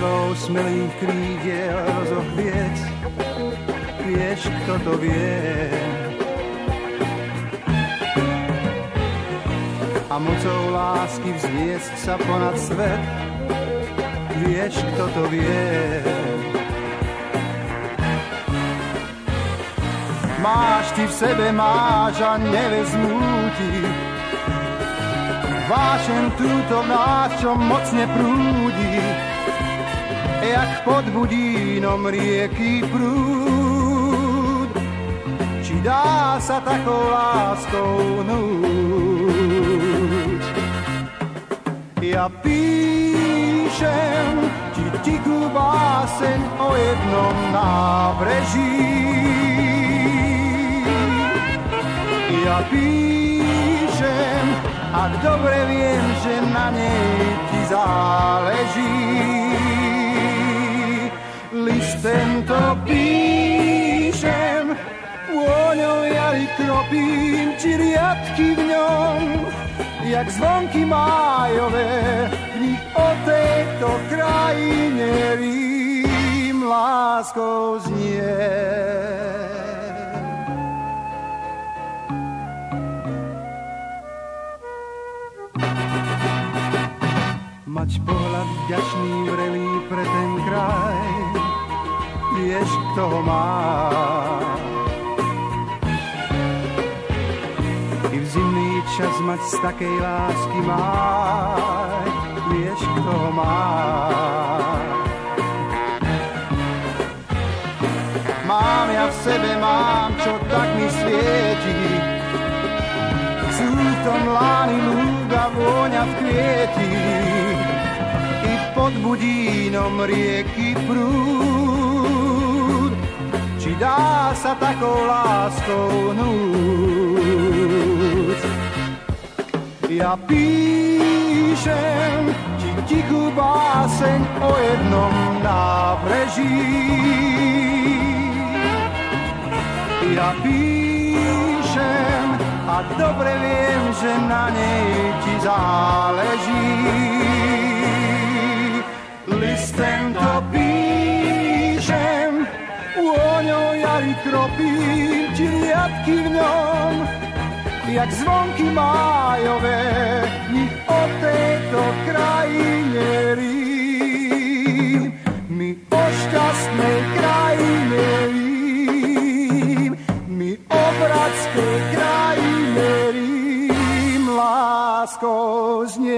silou smelých krídiel rozochviec. Vieš, kto to vie? A mocou lásky vzniesť sa ponad svet. Vieš, kto to vie? Máš ty v sebe, máš a nevezmú ti. Vášeň túto v nás, čo mocne prúdi, jak pod Budínom rieky prúd. Či dá sa takou láskou núť? Ja píšem ti tikú báseň o jednom nábreží. Ja píšem, ak dobre viem, že na nej ti záleží. List tento píšem, vôňou jary kropím ti riadky v ňom, jak zvonky májové, v nich o tejto krajine rím láskou znie. Mať pohľad vďačný, vrelý pre ten kraj, vieš, kto ho má. I v zimný čas mať z takej lásky máj, vieš, kto ho má. Mám ja v sebe, mám, čo tak mi svieti, sú to mlány lúga, vôňa v kvieti, i pod Budínom rieky prúd. Či dá sa takou láskou núť? Ja píšem ti tichú báseň o jednom nábreží. Ja píšem a dobre viem, že na nej ti záleží. List tento píšem, vôňou jary kropím ti riadky v ňom, jak zvonky májové, nich o tejto krajine rím. My o šťastnej krajine rím, my o bratskej krajine rím láskou znie.